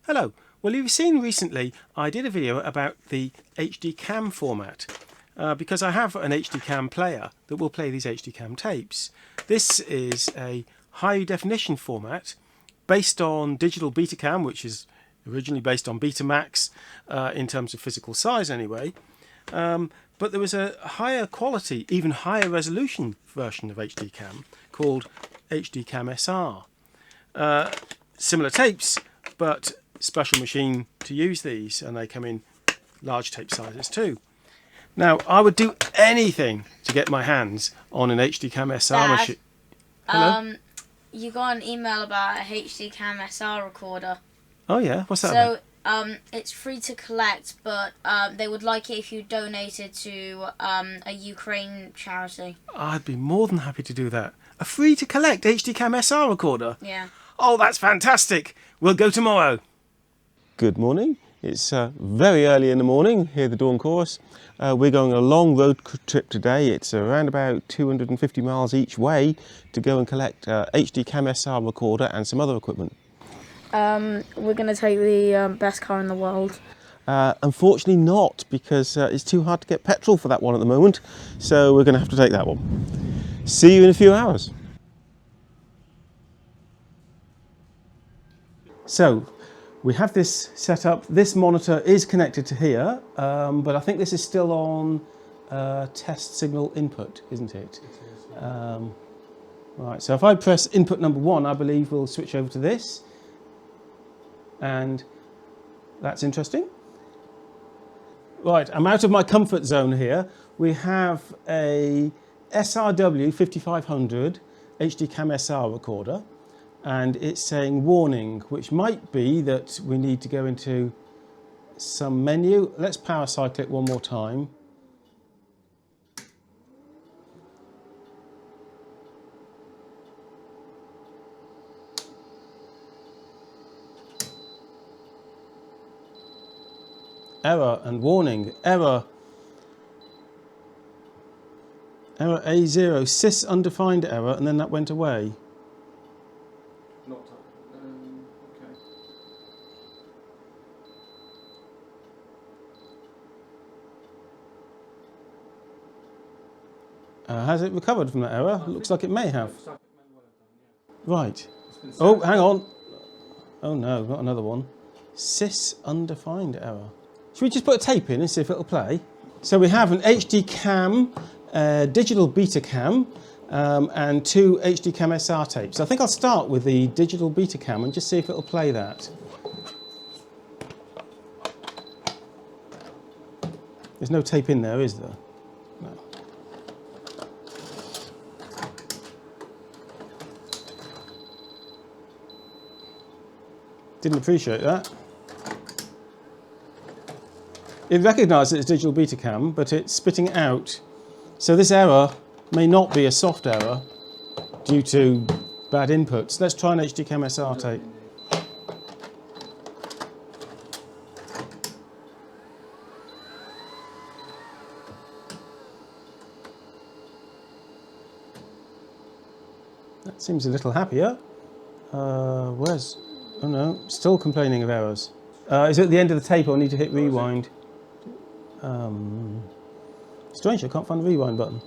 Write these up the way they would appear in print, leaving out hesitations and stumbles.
Hello. Well, you've seen recently I did a video about the HDCAM format because I have an HDCAM player that will play these HDCAM tapes. This is a high definition format based on digital Betacam, which is originally based on Betamax in terms of physical size anyway. But there was a higher quality, even higher resolution version of HDCAM called HDCAM-SR. Similar tapes, but special machine to use these, and they come in large tape sizes too. Now, I would do anything to get my hands on an HDCAM-SR machine. Hello? You got an email about a HDCAM-SR recorder. Oh yeah, what's that about? So, it's free to collect, but they would like it if you donated to a Ukraine charity. I'd be more than happy to do that. A free to collect HDCAM-SR recorder? Yeah. Oh, that's fantastic. We'll go tomorrow. Good morning. It's very early in the morning here at the Dawn Chorus. We're going a long road trip today. It's around about 250 miles each way to go and collect HDCAM-SR recorder and some other equipment. We're going to take the best car in the world. Unfortunately not, because it's too hard to get petrol for that one at the moment. So we're going to have to take that one. See you in a few hours. So, we have this set up. This monitor is connected to here, but I think this is still on test signal input, isn't it? It is. Right, so if I press input number 1, I believe we'll switch over to this. And that's interesting. Right, I'm out of my comfort zone here. We have a SRW-5500 HDCAM-SR recorder. And it's saying warning, which might be that we need to go into some menu. Let's power cycle it one more time. Error and warning. Error A0, sys undefined error, and then that went away. Has it recovered from that error? Looks like it may have. Right. Oh, hang on. Oh no, not another one. Sys undefined error. Should we just put a tape in and see if it'll play? So we have an HDCAM, digital Betacam, and 2 HDCAM-SR tapes. I think I'll start with the digital Betacam and just see if it'll play that. There's no tape in there, is there? No. Didn't appreciate that. It recognises it's digital Betacam, but it's spitting it out. So this error may not be a soft error due to bad inputs. Let's try an HDCAM-SR tape. That seems a little happier. Where's... Oh no, still complaining of errors. Is it at the end of the tape or I need to hit rewind? Strange, I can't find the rewind button.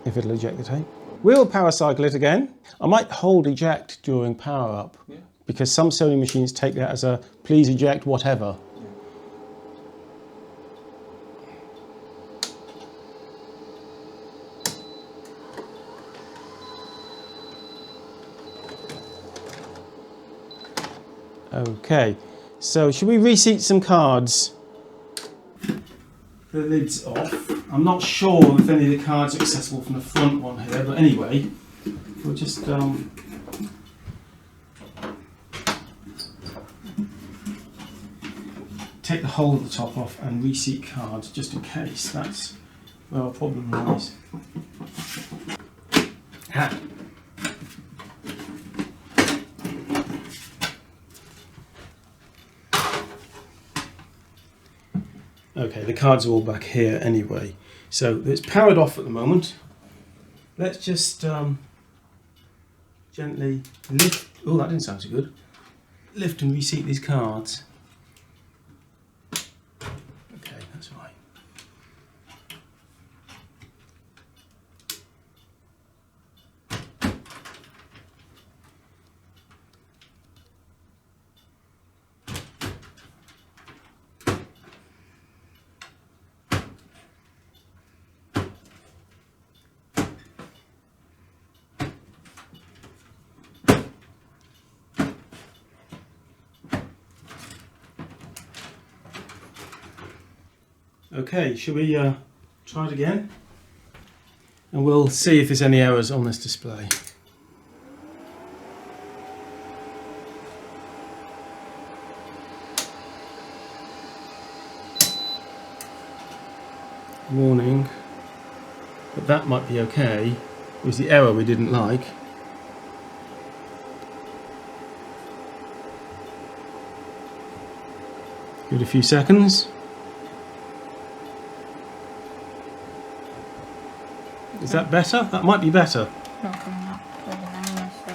If it'll eject the tape. We'll power cycle it again. I might hold eject during power up, because some Sony machines take that as a please eject whatever. Okay, so should we reseat some cards? The lid's off. I'm not sure if any of the cards are accessible from the front one here, but anyway, we'll just take the whole of the top off and reseat cards just in case. That's where our problem lies. Ha. Okay, the cards are all back here anyway. So it's powered off at the moment. Let's just gently lift. Oh, that didn't sound so good. Lift and reseat these cards. Okay, that's right. Okay, shall we try it again? And we'll see if there's any errors on this display. Warning, but that might be okay. It was the error we didn't like. Give it a few seconds. Is that better? That might be better. Not coming up with an error, so.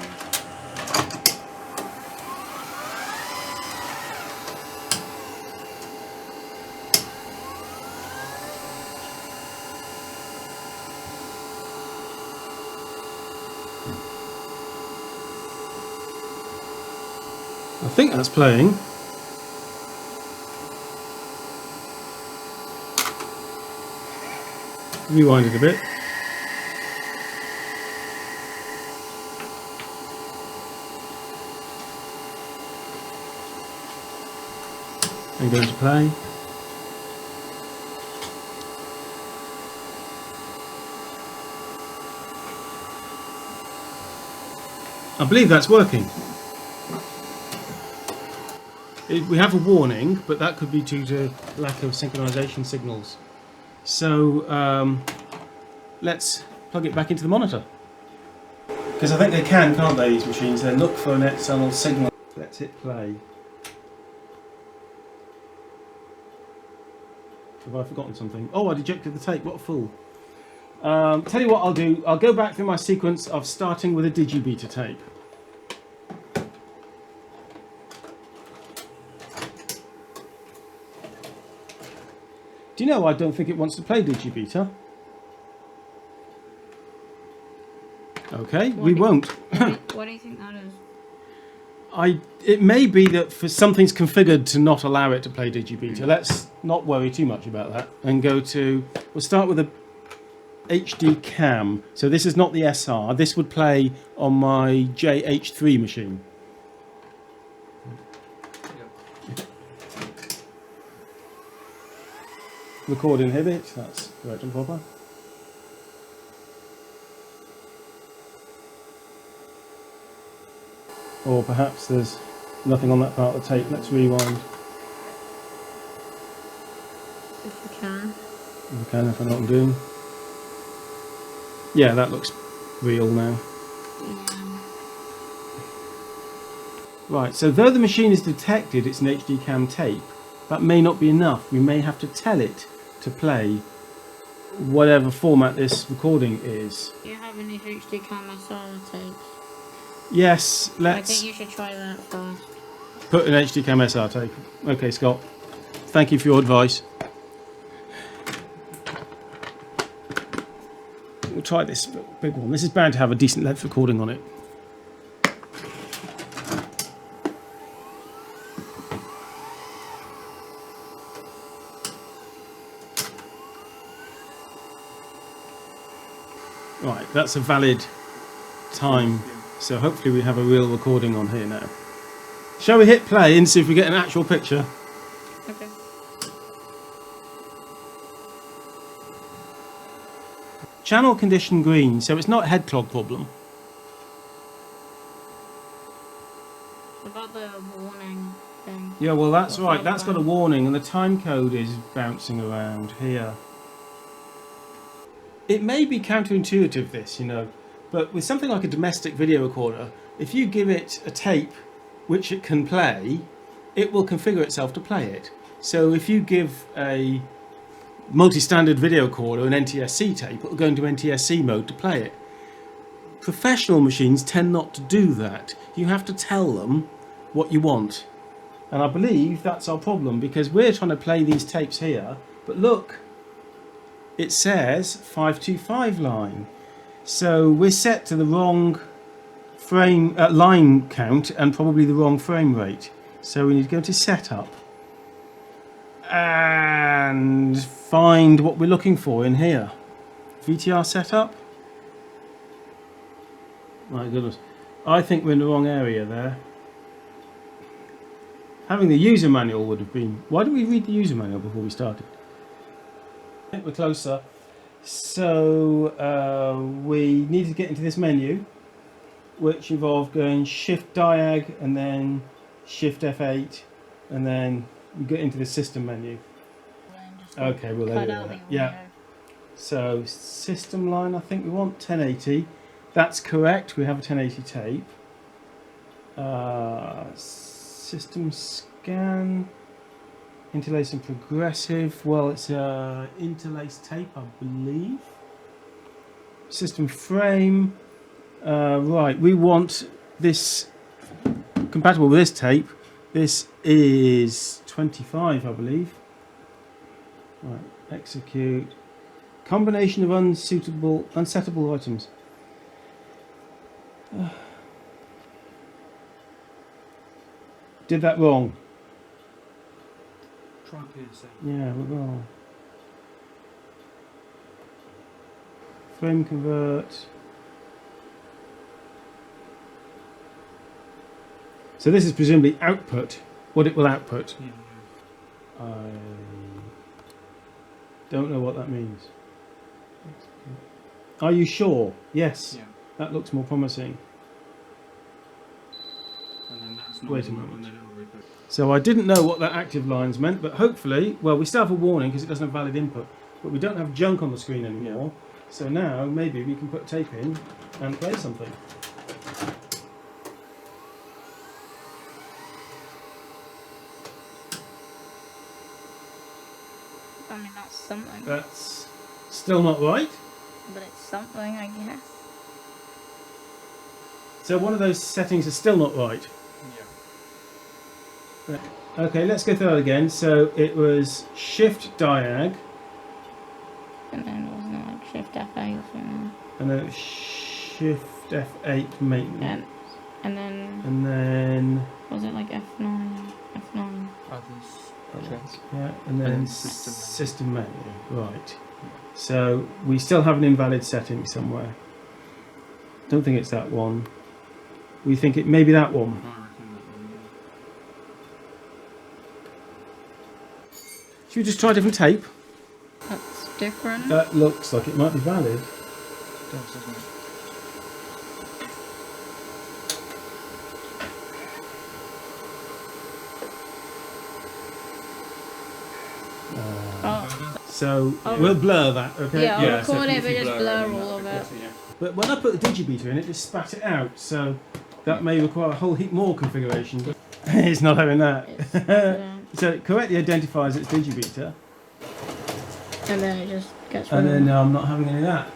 I think that's playing. Rewind it a bit. And go to play. I believe that's working. We have a warning, but that could be due to lack of synchronization signals. So let's plug it back into the monitor. Because I think they can, can't they, these machines? They look for an external signal. Let's hit play. Have I forgotten something? Oh, I ejected the tape. What a fool. Tell you what I'll do. I'll go back through my sequence of starting with a digibeta tape. Do you know, I don't think it wants to play digibeta. Okay, we won't. What do you think that is? It may be that for something's configured to not allow it to play digibeta. Let's not worry too much about that and go to, we'll start with a HDCAM. So this is not the SR. This would play on my JH3 machine. Record inhibit, that's correct and proper. Or perhaps there's nothing on that part of the tape. Let's rewind. If we can. If we can, if I know what I'm doing. Yeah, that looks real now. Yeah. Right, so though the machine is detected it's an HDCAM tape, that may not be enough. We may have to tell it to play whatever format this recording is. Do you have any HDCAM-SR tapes? Yes, I let's think you should try that first. put an HDCAM-SR tape. Okay, Scott. Thank you for your advice. We'll try this big one. This is bound to have a decent length recording on it. Right, that's a valid time, so hopefully we have a real recording on here now. Shall we hit play and see if we get an actual picture? Okay. Channel condition green, so it's not a head clog problem. What about the warning thing? Yeah, well that's What's right, that that's got a about? warning and the time code is bouncing around here. It may be counterintuitive this, you know, but with something like a domestic video recorder, if you give it a tape which it can play, it will configure itself to play it. So if you give a multi-standard video recorder, an NTSC tape, it'll go into NTSC mode to play it. Professional machines tend not to do that. You have to tell them what you want. And I believe that's our problem, because we're trying to play these tapes here, but look, it says 525 line. So we're set to the wrong frame line count and probably the wrong frame rate. So we need to go to setup and find what we're looking for in here. VTR setup. My goodness, I think we're in the wrong area there. Having the user manual would have been... Why didn't we read the user manual before we started? I think we're closer. So we need to get into this menu, which involved going Shift Diag and then Shift F8, and then we get into the system menu. Okay, we'll edit that. Yeah. So system line, I think we want 1080. That's correct. We have a 1080 tape. System scan, interlace and progressive. Well, it's a interlace tape, I believe. System frame. Right, we want this compatible with this tape. This is 25, I believe. Right, execute. Combination of unsettable items. Did that wrong. Try PSA. Yeah, we're wrong. Frame convert. So this is presumably output, what it will output. Yeah. I don't know what that means. Are you sure? Yes. Yeah. That looks more promising. And then that's not Wait a when moment. they don't reboot. So I didn't know what that active lines meant, but hopefully, well, we still have a warning because it doesn't have valid input, but we don't have junk on the screen anymore. So now maybe we can put tape in and play something. I mean, that's something. That's still not right. But it's something, I guess. So one of those settings is still not right. Yeah. Okay, let's go through that again. So it was Shift Diag, And then wasn't it like Shift F8 or something? and then Shift F8 maintenance, And then and then was it like F9? F9. Others. Check. yeah, and then And system menu. Right. So we still have an invalid setting somewhere. Don't think it's that one. We think it may be that one. I reckon that one, Should we just try a different tape? That's different. That looks like it might be valid. yeah. It does, doesn't it? So we'll blur that, okay? Yeah, I'll Yeah, record so it, if but you just blur blur it, then all that'd of be it. better, yeah. But when I put the digibeater in, it just spat it out, so that may require a whole heap more configuration. But it's not having that. So it correctly identifies its digibeater, And then it just gets and rid then of I'm not having any of that.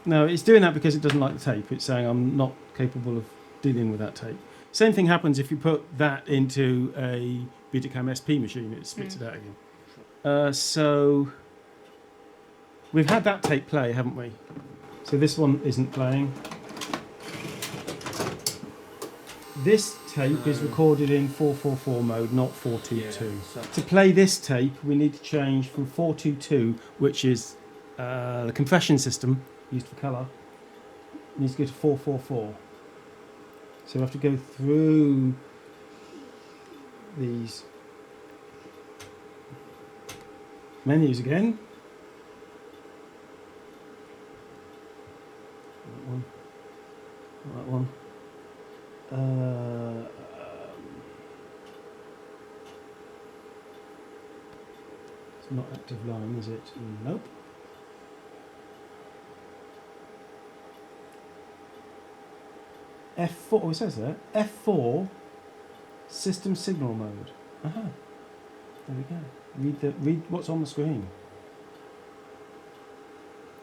No, it's doing that because it doesn't like the tape. It's saying I'm not capable of dealing with that tape. Same thing happens if you put that into a Betacam SP machine, it spits it out again. So we've had that tape play, haven't we? So this one isn't playing. This tape is recorded in 444 mode, not 422. Yeah, so To play this tape, we need to change from 422, which is the compression system used for colour, needs to go to 444. So we have to go through these menus again. That one. That one. It's not active line, is it? Nope. F4, oh, it says there. F4 system signal mode. Aha. There we go. Read what's on the screen.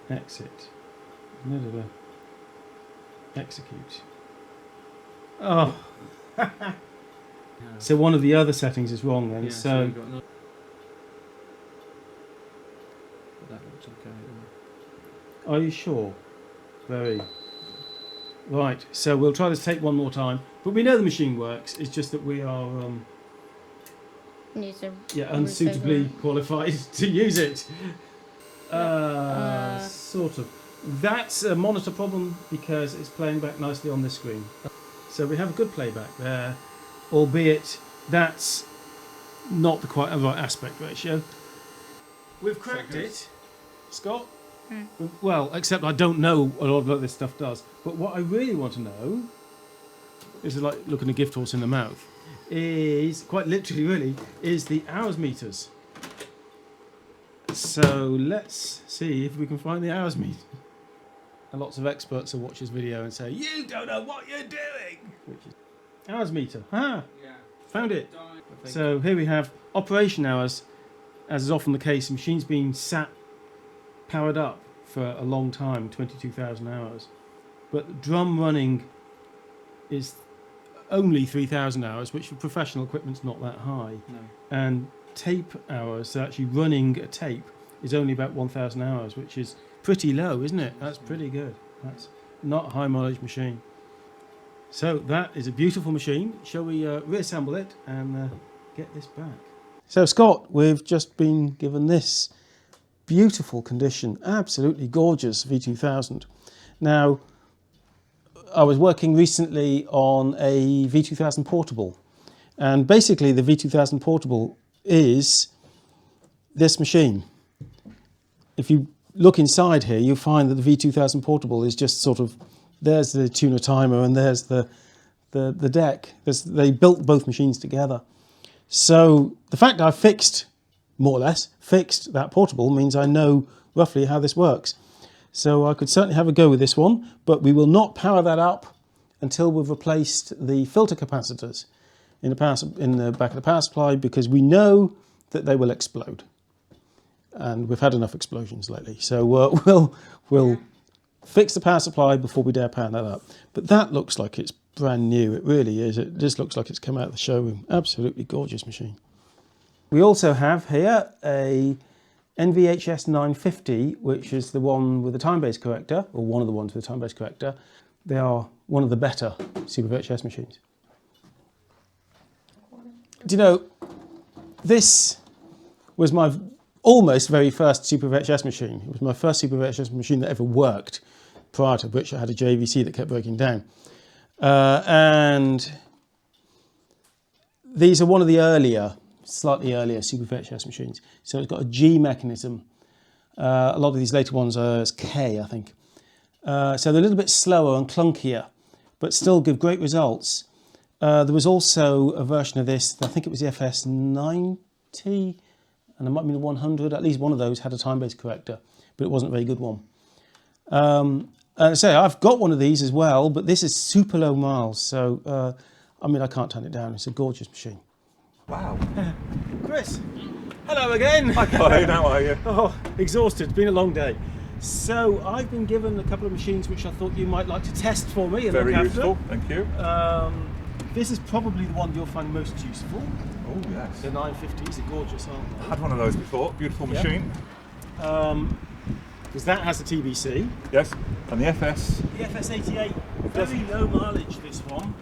exit. Execute. Oh. So one of the other settings is wrong then. Yeah, so you've got that looks okay. are you sure? Very. Right. So we'll try this tape one more time. But we know the machine works. It's just that we are Need to unsuitably qualified to use it. Sort of. That's a monitor problem because it's playing back nicely on this screen. So we have a good playback there, albeit that's not the quite right aspect ratio. We've cracked it, Scott. Well, except I don't know a lot of what this stuff does. But what I really want to know, this is like looking a gift horse in the mouth, is quite literally really, is the hours meters. So let's see if we can find the hours meter. And lots of experts will watch this video and say, you don't know what you're doing! Which is hours meter. Ah, Yeah. found it. So here we have operation hours, as is often the case, machines being sat powered up for a long time, 22,000 hours. But drum running is only 3,000 hours, which for professional equipment's not that high. No. And tape hours, so actually running a tape, is only about 1,000 hours, which is pretty low, isn't it? That's pretty good. That's not a high mileage machine. So that is a beautiful machine. Shall we reassemble it and get this back? So Scott, we've just been given this beautiful condition, absolutely gorgeous V2000. Now, I was working recently on a V2000 portable, and basically the V2000 portable is this machine. If you look inside here, you'll find that the V2000 portable is just sort of, there's the tuner timer and there's the deck. They built both machines together. So the fact I've fixed, more or less, fixed that portable means I know roughly how this works. So I could certainly have a go with this one, but we will not power that up until we've replaced the filter capacitors in the back of the power supply, because we know that they will explode. And we've had enough explosions lately. So we'll fix the power supply before we dare power that up. But that looks like it's brand new. It really is. It just looks like it's come out of the showroom. Absolutely gorgeous machine. We also have here a NV-HS950, which is the one with the time-based corrector, or one of the ones with the time-based corrector. They are one of the better SuperVHS machines. Do you know, this was my almost very first SuperVHS machine. It was my first SuperVHS machine that ever worked, prior to which I had a JVC that kept breaking down. And these are one of the earlier, slightly earlier SuperVHS machines. So it's got a G mechanism. A lot of these later ones are as K, I think. So they're a little bit slower and clunkier, but still give great results. There was also a version of this, I think it was the FS90, and it might be the 100, at least one of those had a time-based corrector, but it wasn't a very good one. And I say, I've got one of these as well, but this is super low miles, so I mean, I can't turn it down. It's a gorgeous machine. Wow. Chris, hello again. Hi Colin, how are you? Oh, exhausted, it's been a long day. So I've been given a couple of machines which I thought you might like to test for me and Very look useful, after. thank you. This is probably the one you'll find most useful. Oh yes. The 950s are gorgeous, aren't they? Had one of those before, beautiful Yep. machine. Because that has a TBC. Yes, and the FS. The FS88, very low mileage this one.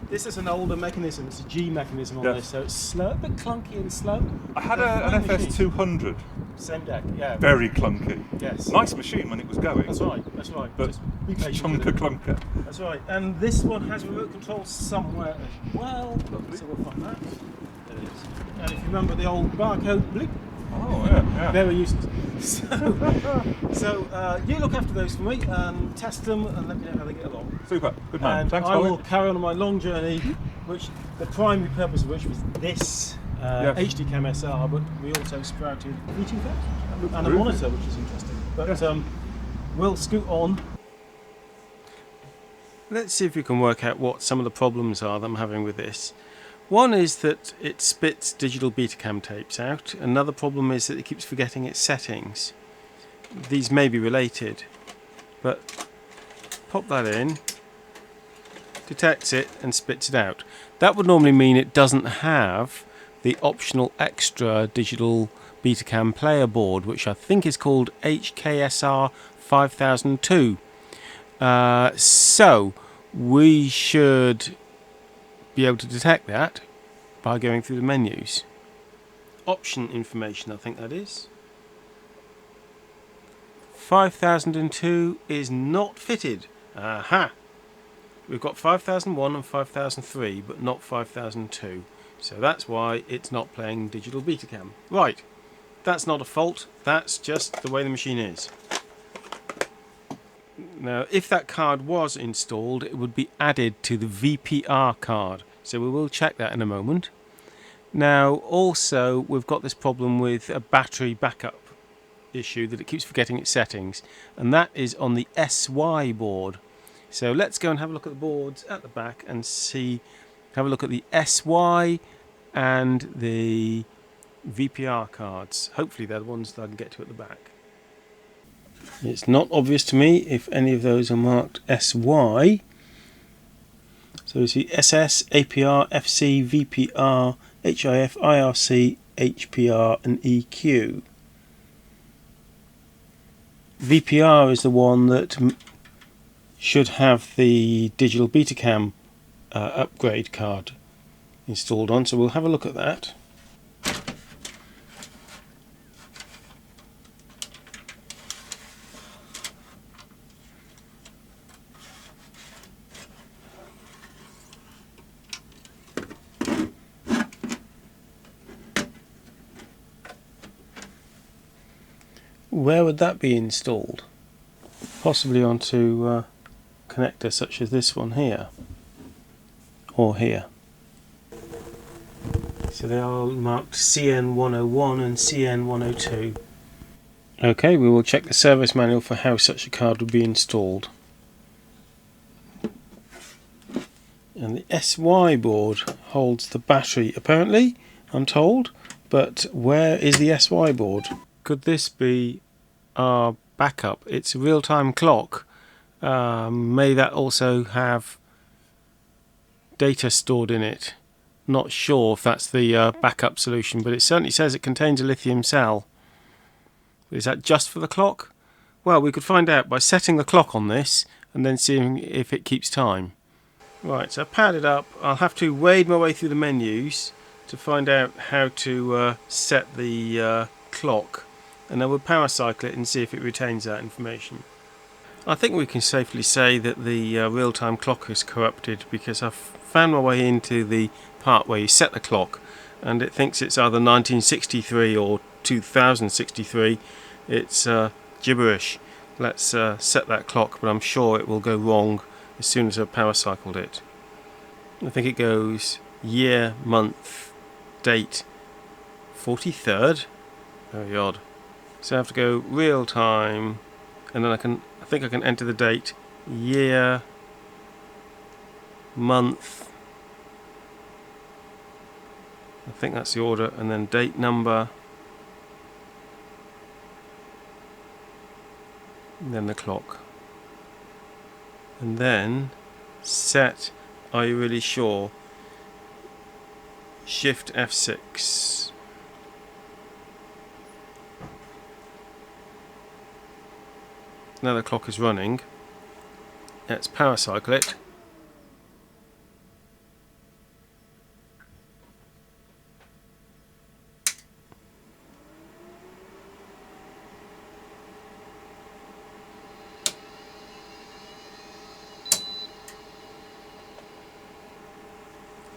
This is an older mechanism, it's a G mechanism on Yes. this, so it's slow, a bit clunky and slow. I had They're an fine machines. FS200, Same deck, yeah. very clunky. Yes. Nice machine when it was going. That's right, that's right. But Just be patient with chunker it. clunker. That's right, and this one has remote control somewhere as well, so we'll find that. There it is. And if you remember the old barcode blip, Oh yeah, they were useless. So you look after those for me and test them and let me know how they get along. Super, good man. And Thanks I Colin. will carry on my long journey, which the primary purpose of which was this Yes. HDCAM-SR, but we also sprouted V2000 and a brilliant. monitor, which is interesting. But Yes. we'll scoot on. Let's see if we can work out what some of the problems are that I'm having with this. One is that it spits digital Betacam tapes out. Another problem is that it keeps forgetting its settings. these may be related, but pop that in, detects it and spits it out. That would normally mean it doesn't have the optional extra digital Betacam player board, which I think is called HKSR 5002. So we should be able to detect that by going through the menus. Option information, I think that is. 5002 is not fitted. Aha! We've got 5001 and 5003, but not 5002. So that's why it's not playing digital Betacam. Right, that's not a fault, that's just the way the machine is. Now, if that card was installed, it would be added to the VPR card. So we will check that in a moment. Now, also, we've got this problem with a battery backup issue that it keeps forgetting its settings, and that is on the SY board. So let's go and have a look at the boards at the back and have a look at the SY and the VPR cards. Hopefully they're the ones that I can get to at the back. It's not obvious to me if any of those are marked SY. So you see SS, APR, FC, VPR, HIF, IRC, HPR and EQ. VPR is the one that should have the digital Betacam upgrade card installed on, so we'll have a look at that. Where would that be installed? Possibly onto connector such as this one here, or here. So they are marked CN101 and CN102. Okay, we will check the service manual for how such a card would be installed. And the SY board holds the battery, apparently, I'm told, but where is the SY board? Could this be our backup? It's a real-time clock. May that also have data stored in it. Not sure if that's the backup solution, but it certainly says it contains a lithium cell. Is that just for the clock? Well, we could find out by setting the clock on this and then seeing if it keeps time. Right, so I've powered it up. I'll have to wade my way through the menus to find out how to set the clock, and then we'll power cycle it and see if it retains that information. I think we can safely say that the real-time clock is corrupted, because I've found my way into the part where you set the clock and it thinks it's either 1963 or 2063. It's gibberish. Let's set that clock, but I'm sure it will go wrong as soon as I've power cycled it. I think it goes year, month, date, 43rd. Very odd. So I have to go real time, and then I think I can enter the date, year, month, I think that's the order, and then date number, and then the clock. And then set, are you really sure? Shift F6. Now the clock is running. Let's power cycle it.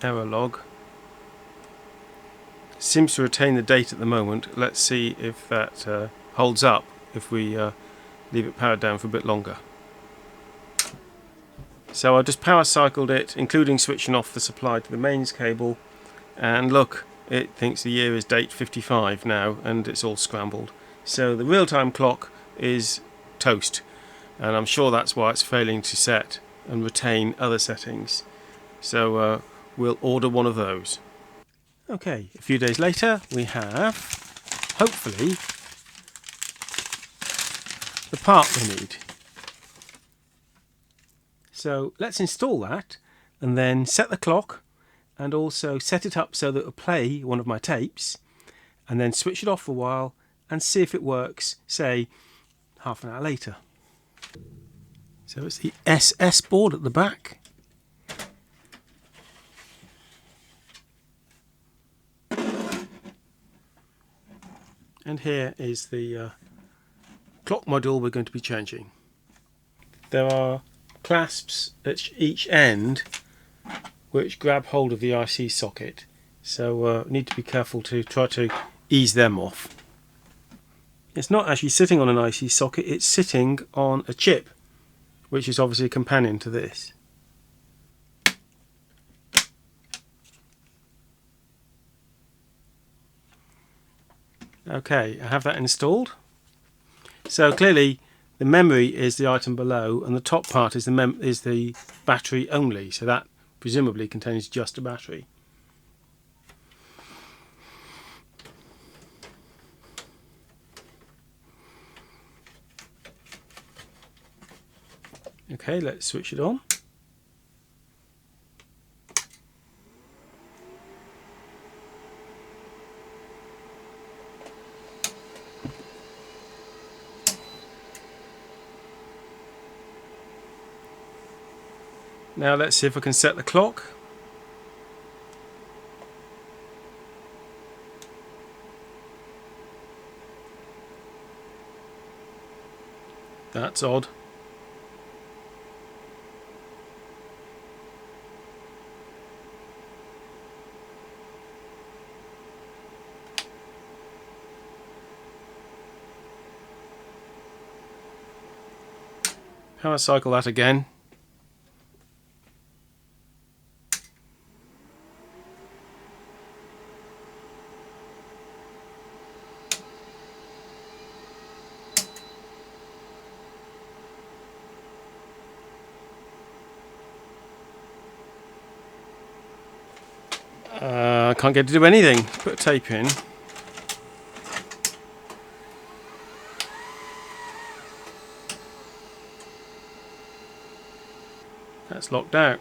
Error log. Seems to retain the date at the moment. Let's see if that holds up if we leave it powered down for a bit longer. So I just power cycled it, including switching off the supply to the mains cable, and look, it thinks the year is date 55 now, and it's all scrambled. So the real-time clock is toast, and I'm sure that's why it's failing to set and retain other settings. So we'll order one of those. Okay, a few days later we have, hopefully, the part we need. So let's install that and then set the clock and also set it up so that it'll play one of my tapes, and then switch it off for a while and see if it works, say half an hour later. So it's the SS board at the back. And here is the clock module we're going to be changing. There are clasps at each end which grab hold of the IC socket, so need to be careful to try to ease them off. It's not actually sitting on an IC socket, it's sitting on a chip, which is obviously a companion to this. Okay, I have that installed. So clearly the memory is the item below, and the top part is the battery only, so that presumably contains just a battery. Okay, let's switch it on. Now let's see if I can set the clock. That's odd. Power cycle that again. I can't get to do anything. Put a tape in. That's locked out.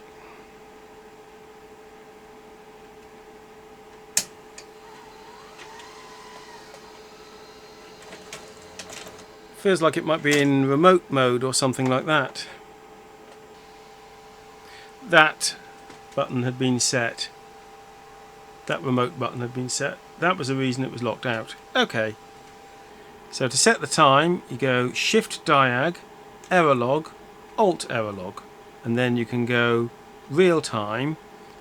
Feels like it might be in remote mode or something like that. That button had been set. That remote button had been set. That was the reason it was locked out. Okay. So to set the time, you go Shift Diag, Error Log, Alt Error Log, and then you can go Real Time,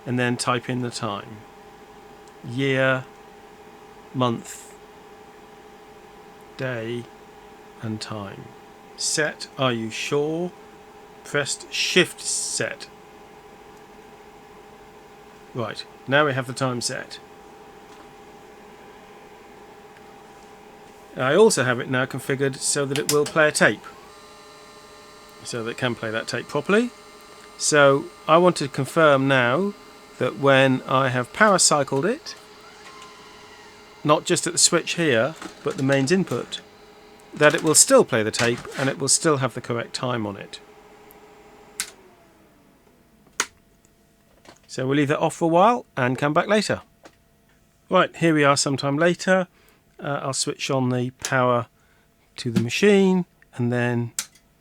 and then type in the time. Year, month, day, and time. Set, are you sure? Pressed Shift Set. Right, now we have the time set. I also have it now configured so that it will play a tape. So that it can play that tape properly. So I want to confirm now that when I have power cycled it, not just at the switch here, but the mains input, that it will still play the tape and it will still have the correct time on it. So we'll leave that off for a while and come back later. Right, here we are sometime later. I'll switch on the power to the machine and then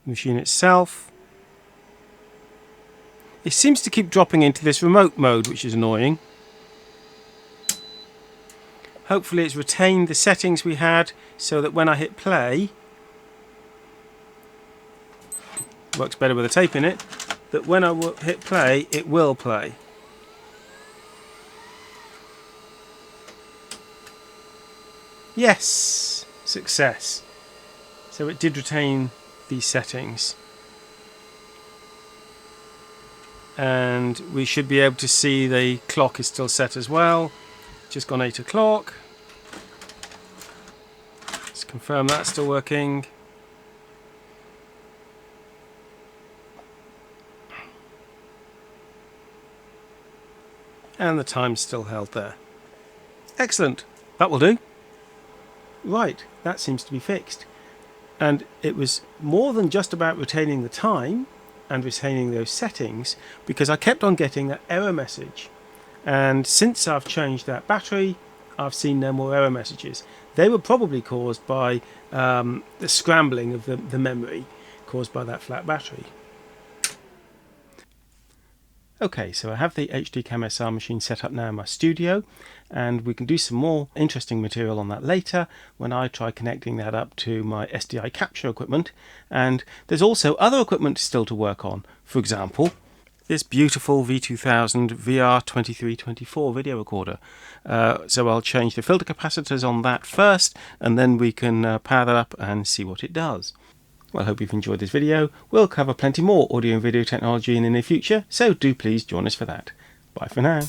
the machine itself. It seems to keep dropping into this remote mode, which is annoying. Hopefully it's retained the settings we had so that when I hit play, works better with a tape in it, that when I hit play, it will play. Yes! Success. So it did retain these settings. And we should be able to see the clock is still set as well. Just gone 8 o'clock. Let's confirm that's still working. And the time's still held there. Excellent. That will do. Right, that seems to be fixed. And it was more than just about retaining the time and retaining those settings, because I kept on getting that error message. And since I've changed that battery, I've seen no more error messages. They were probably caused by the scrambling of the memory caused by that flat battery. Okay, so I have the HDCAM-SR machine set up now in my studio, and we can do some more interesting material on that later when I try connecting that up to my SDI capture equipment. And there's also other equipment still to work on. For example, this beautiful V2000 VR2324 video recorder. So I'll change the filter capacitors on that first, and then we can power that up and see what it does. Well, I hope you've enjoyed this video. We'll cover plenty more audio and video technology in the near future, so do please join us for that. Bye for now.